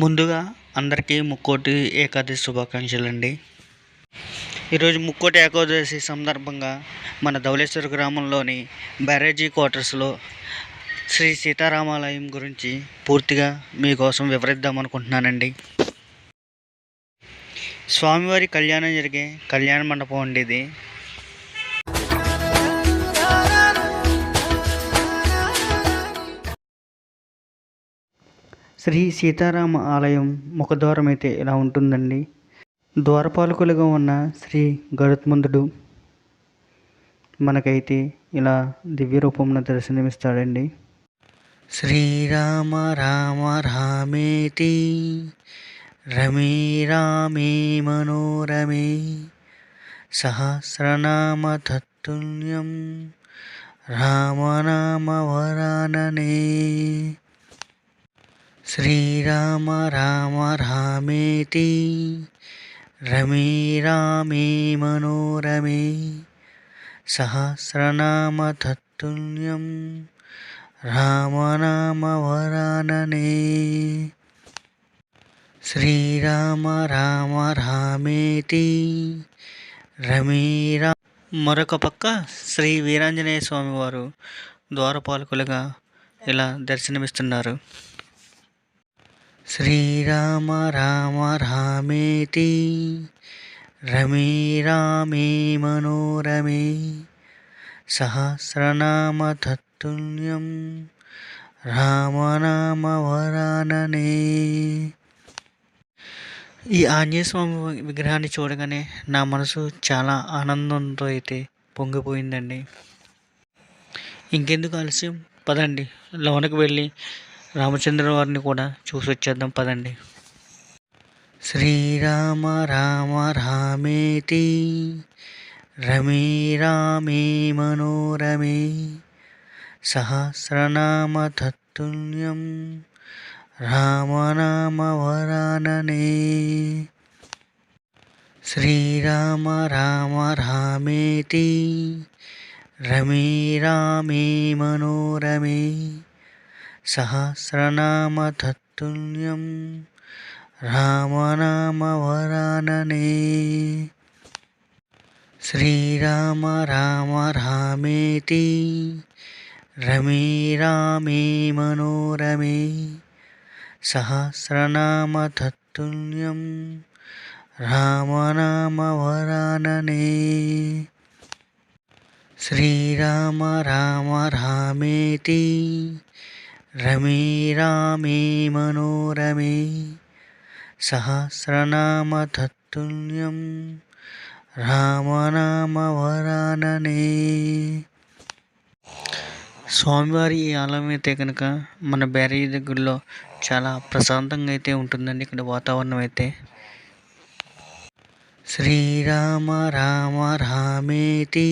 ముందుగా అందరికీ ముక్కోటి ఏకాదశి శుభాకాంక్షలండి. ఈరోజు ముక్కోటి ఏకాదశి సందర్భంగా మన ధవళేశ్వర గ్రామంలోని బ్యారేజీ క్వార్టర్స్లో శ్రీ సీతారామాలయం గురించి పూర్తిగా మీకోసం వివరిద్దామనుకుంటున్నానండి. స్వామివారి కళ్యాణం జరిగే కళ్యాణ మండపం అండి ఇది. శ్రీ సీతారామ ఆలయం ముఖద్వారం అయితే ఇలా ఉంటుందండి. ద్వారపాలకులుగా ఉన్న శ్రీ గరుత్మంతుడు మనకైతే ఇలా దివ్య రూపంలో దర్శనమిస్తాడండి. శ్రీరామ రామ రామేతి రమే రామే మనోరమే సహస్రనామ తత్తుల్యం రామనామ వరాననే. శ్రీరామ రామ రామేతి రమే రామే మనోరమే సహస్రనామ తత్తుల్యం రామనామ వరాననే. శ్రీరామ రామ రామేతి రమే రా. మరొక పక్క శ్రీ వీరాంజనేయ స్వామి వారు ద్వారపాలకులుగా ఇలా దర్శనమిస్తున్నారు. శ్రీరామ రామ రామేతి రమే రామే మనోరమే సహస్రనామ తత్తుల్యం రామనామ వరాననే. ఈ ఆంజనేయ స్వామి విగ్రహాన్ని చూడగానే నా మనసు చాలా ఆనందంతో అయితే పొంగిపోయిందండి. ఇంకెందుకు ఆలస్యం, పదండి లోనకి వెళ్ళి రామచంద్ర వారిని కూడా చూసి వచ్చేద్దాం, పదండి. శ్రీరామ రామ రామేతి రమే రామే మనోరమే సహస్రనామ తత్తుల్యం రామనామ వరాననే. శ్రీరామ రామ రామేతి రమే రామే మనోరమే సహస్రనామ తత్తుల్యం రామనామ వరాననే. శ్రీరామ రామ రామేతి రమే రామే మనోరమే సహస్రనామ తత్తుల్యం రామనామ వరాననే. శ్రీరామ రామ రామేతి రమే రామే మనోరమే సహస్రనామ తత్తుల్యం రామనామ వరాననే. స్వామివారి ఈ ఆలయం అయితే కనుక మన బ్యారేజీ దగ్గరలో చాలా ప్రశాంతంగా అయితే ఉంటుందండి ఇక్కడ వాతావరణం అయితే. శ్రీరామ రామ రామేతి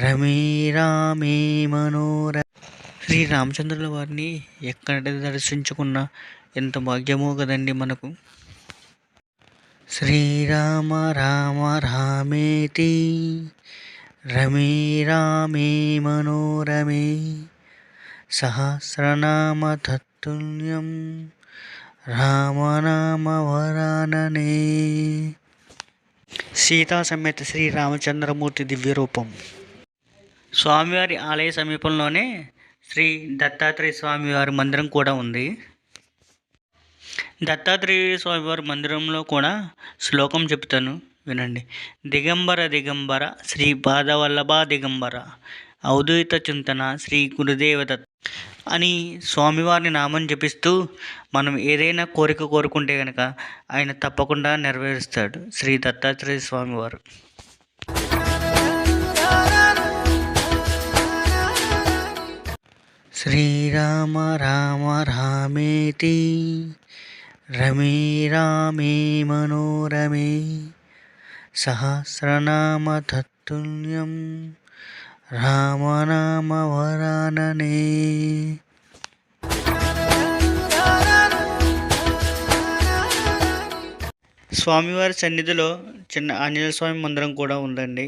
రమే రామే మనోరమే. శ్రీ రామచంద్రుల వారిని ఎక్కడ దర్శించుకున్నా ఎంత భాగ్యమో కదండి మనకు. శ్రీరామ రామ రామేతి రమే రామే మనోరమే సహస్రనామ తత్తుల్యం రామనామ వరాననే. సీతా సమేత శ్రీ రామచంద్రమూర్తి దివ్య రూపం. స్వామివారి ఆలయ సమీపంలోనే శ్రీ దత్తాత్రేయ స్వామివారి మందిరం కూడా ఉంది. దత్తాత్రేయ స్వామివారి మందిరంలో కూడా శ్లోకం చెప్తాను, వినండి. దిగంబర దిగంబర శ్రీ పాదవల్లభ దిగంబర అవధూత చింతన శ్రీ గురుదేవదత్ అని స్వామివారిని నామం జపిస్తూ మనం ఏదైనా కోరిక కోరుకుంటే కనుక ఆయన తప్పకుండా నెరవేరుస్తాడు శ్రీ దత్తాత్రేయ స్వామివారు. శ్రీరామ రామ రామేతి రమే రామే మనోరమే సహస్రనామ తత్తుల్యం రామనామ వరాననే. స్వామివారి సన్నిధిలో చిన్న ఆంజనేయ స్వామి మందిరం కూడా ఉందండి.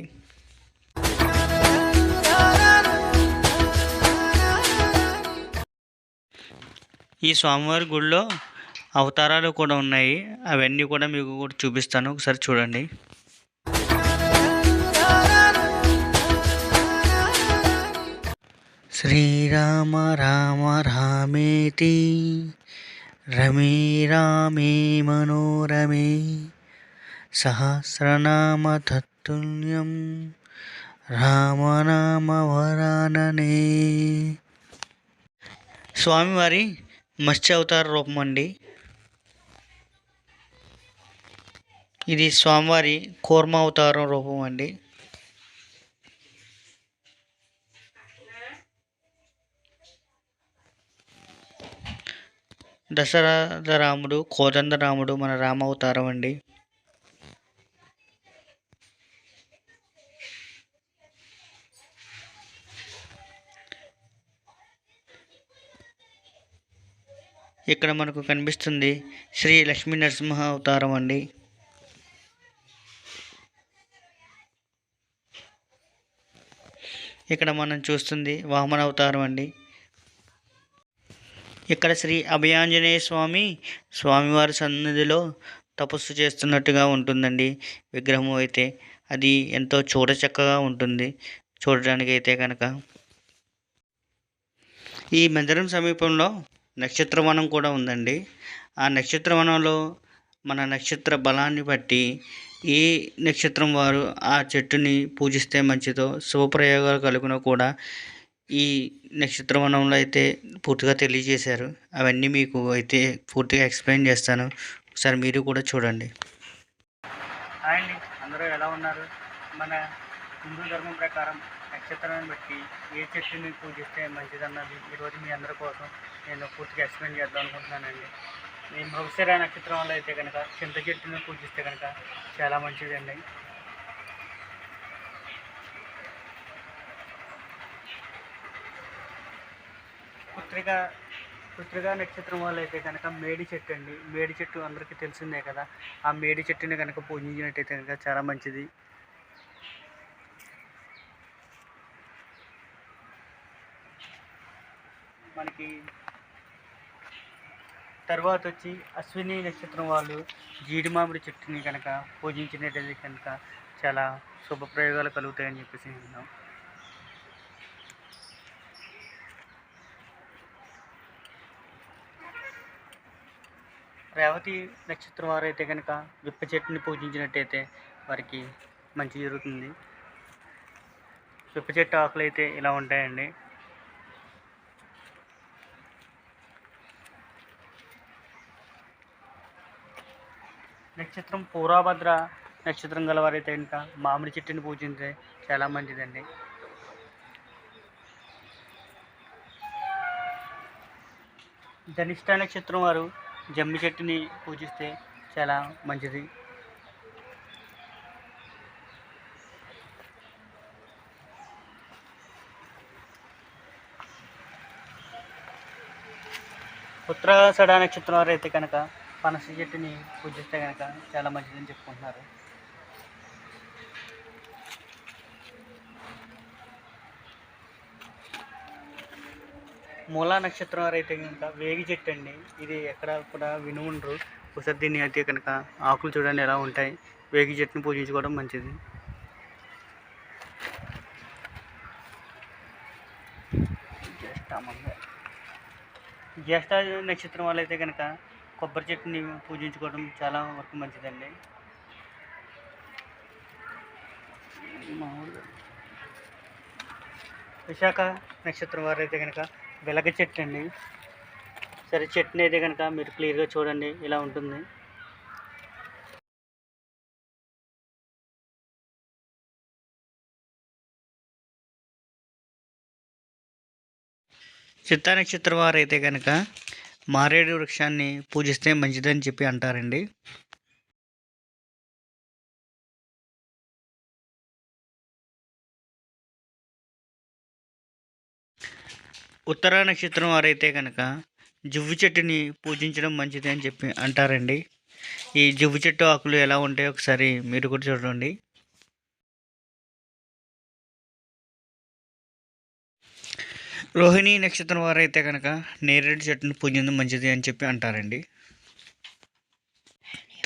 ఈ స్వామివారి గుడిలో అవతారాలు కూడా ఉన్నాయి. అవన్నీ కూడా మీకు కూడా చూపిస్తాను, ఒకసారి చూడండి. శ్రీరామ రామ రామేతి రమే రామే మనోరమే సహస్రనామ తత్తుల్యం రామనామ వరాననే. స్వామివారి మత్స్య అవతార రూపం అండి. ఇది స్వామివారి కూర్మ అవతారం రూపం అండి. దశరథ రాముడు, కోదండ రాముడు మన రామ అవతారం అండి. ఇక్కడ మనకు కనిపిస్తుంది శ్రీ లక్ష్మీ నరసింహ అవతారం అండి. ఇక్కడ మనం చూస్తుంది వామన అవతారం అండి. ఇక్కడ శ్రీ అభయాంజనేయ స్వామి స్వామివారి సన్నిధిలో తపస్సు చేస్తున్నట్టుగా ఉంటుందండి. విగ్రహం అయితే అది ఎంతో చూడచక్కగా ఉంటుంది చూడడానికి అయితే కనుక. ఈ మందిరం సమీపంలో నక్షత్రవనం కూడా ఉందండి. ఆ నక్షత్రవనంలో మన నక్షత్ర బలాన్ని బట్టి ఏ నక్షత్రం వారు ఆ చెట్టుని పూజిస్తే మంచిదో, శుభప్రయోగాలు కలుగునో కూడా ఈ నక్షత్రవనంలో అయితే పూర్తిగా తెలియజేశారు. అవన్నీ మీకు అయితే పూర్తిగా ఎక్స్ప్లెయిన్ చేస్తాను, ఒకసారి మీరు కూడా చూడండి. హాయ్ అండి, అందరూ ఎలా ఉన్నారు? మన హిందూ ధర్మం ప్రకారం నక్షత్రాన్ని బట్టి ఏ చెట్టుని పూజిస్తే మంచిదన్నది ఈరోజు మీ అందరి కోసం నేను పూర్తిగా ఎక్స్ప్లెయిన్ చేద్దాం అనుకుంటున్నానండి. ఈ మృగశిర నక్షత్రం వల్ల అయితే కనుక చింత చెట్టుని పూజిస్తే కనుక చాలా మంచిదండి. పుత్రిక నక్షత్రం వల్ల అయితే కనుక మేడి చెట్టు అండి. మేడి చెట్టు అందరికీ తెలిసిందే కదా. ఆ మేడి చెట్టుని కనుక పూజించినట్టయితే కనుక చాలా మంచిది. మనకి తర్వాత వచ్చి అశ్విని నక్షత్రం వాళ్ళు జీడి మామిడి చెట్టుని కనుక పూజించినట్టయితే కనుక చాలా శుభప్రయోగాలు కలుగుతాయని చెప్పేసి విన్నాం. రేవతి నక్షత్రం వారు అయితే కనుక విప్ప చెట్టుని పూజించినట్టయితే వారికి మంచి జరుగుతుంది. విప్ప చెట్టు ఆకులు అయితే ఇలా ఉంటాయండి. నక్షత్రం పూర్వభద్ర నక్షత్రం గలవారైతే కనుక మామిడి చెట్టుని పూజించితే చాలా మంచిదండి. ధనిష్ట నక్షత్రం వారు జమ్మి చెట్టుని పూజిస్తే చాలా మంచిది. ఉత్తరాషాఢ నక్షత్రం వారు అయితే కనుక పనస చెట్టుని పూజిస్తే కనుక చాలా మంచిదని చెప్పుకుంటున్నారు. మూలా నక్షత్రం వారు అయితే కనుక వేగి చెట్టు అండి. ఇది ఎక్కడ కూడా వినుండ్రు. ఒకసారి దీన్ని అయితే కనుక ఆకులు చూడండి ఎలా ఉంటాయి. వేగి చెట్టుని పూజించుకోవడం మంచిది. జ్యేష్ఠ నక్షత్రం వాళ్ళు అయితే కనుక కొబ్బరి చెట్టుని పూజించుకోవడం చాలా వరకు మంచిదండి. విశాఖ నక్షత్రం వారు అయితే కనుక వెలగ చెట్టు అండి. సరే, చెట్టుని అయితే కనుక మీరు క్లియర్గా చూడండి ఇలా ఉంటుంది. చిత్తా నక్షత్రం వారు అయితే కనుక మారేడు వృక్షాన్ని పూజిస్తే మంచిదని చెప్పి అంటారండి. ఉత్తర నక్షత్రం వారైతే కనుక జువ్వు చెట్టుని పూజించడం మంచిది అని చెప్పి అంటారండి. ఈ జువ్వు చెట్టు ఆకులు ఎలా ఉంటాయో ఒకసారి మీరు కూడా చూడండి. రోహిణి నక్షత్రం వారైతే కనుక నేరేడు చెట్టుని పూజించడం మంచిది అని చెప్పి అంటారండి.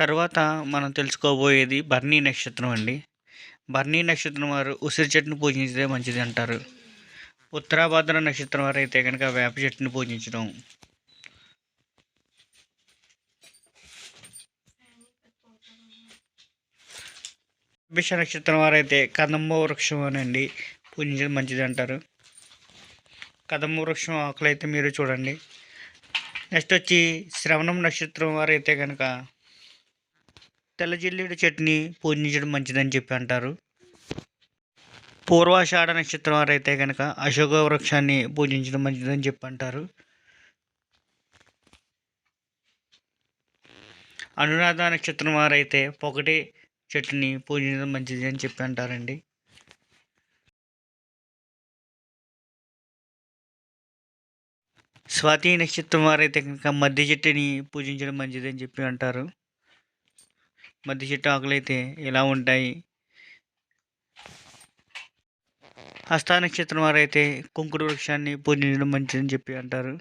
తర్వాత మనం తెలుసుకోబోయేది భరణి నక్షత్రం అండి. భరణి నక్షత్రం వారు ఉసిరి చెట్టును పూజించితే మంచిది అంటారు. ఉత్తరాభాద్ర నక్షత్రం వారు అయితే కనుక వేప చెట్టును పూజించడం. బిష నక్షత్రం వారైతే కదంబ వృక్షం అనండి పూజించడం మంచిది అంటారు. కదంబ వృక్షం ఆకులు అయితే మీరు చూడండి. నెక్స్ట్ వచ్చి శ్రవణం నక్షత్రం వారైతే కనుక తెల్ల జిల్లేడు చెట్టుని పూజించడం మంచిదని చెప్పి అంటారు. పూర్వాషాఢ నక్షత్రం వారైతే కనుక అశోక వృక్షాన్ని పూజించడం మంచిదని చెప్పి అంటారు. అనురాధ నక్షత్రం వారైతే పొగటి చెట్టుని పూజించడం మంచిది అని చెప్పి అంటారండి. స్వాతి నక్షత్రం వారైతే కనుక మద్ది చెట్టుని పూజించడం మంచిది అని చెప్పి అంటారు. మద్ది చెట్టు ఆకులు అయితే ఇలా ఉంటాయి. హస్త నక్షత్రం వారైతే కుంకుడు వృక్షాన్ని పూజించడం మంచిదని చెప్పి అంటారు.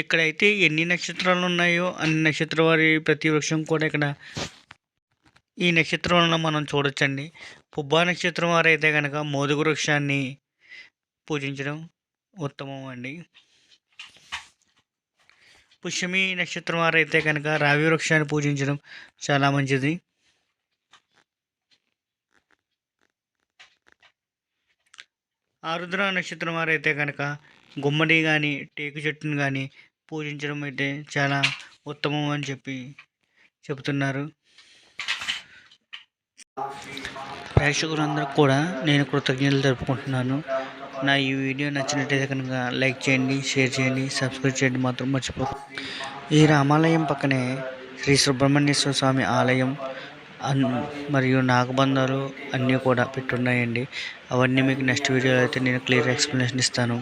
ఇక్కడైతే ఎన్ని నక్షత్రాలు ఉన్నాయో అన్ని నక్షత్రం వారి ప్రతి వృక్షం కూడా ఇక్కడ ఈ నక్షత్రంలో మనం చూడొచ్చండి. పుబ్బా నక్షత్రం వారైతే కనుక మోదుగు వృక్షాన్ని పూజించడం ఉత్తమం అండి. పుష్యమి నక్షత్రం వారైతే కనుక రావి వృక్షాన్ని పూజించడం చాలా మంచిది. ఆరుద్ర నక్షత్రం వారైతే కనుక గుమ్మడి కానీ టేకు చెట్టును కానీ పూజించడం అయితే చాలా ఉత్తమం అని చెప్పి చెబుతున్నారు. ప్రేక్షకులందరూ కూడా నేను కృతజ్ఞతలు జరుపుకుంటున్నాను. నా ఈ వీడియో నచ్చినట్టయితే కనుక లైక్ చేయండి, షేర్ చేయండి, సబ్స్క్రైబ్ చేయండి మాత్రం మర్చిపోకండి. ఈ రామాలయం పక్కనే శ్రీ సుబ్రహ్మణ్యేశ్వర స్వామి ఆలయం మరియు నాగబంధాలు అన్నీ కూడా పెట్టున్నాయండి. అవన్నీ మీకు నెక్స్ట్ వీడియోలో అయితే నేను క్లియర్ ఎక్స్ప్లెనేషన్ ఇస్తాను.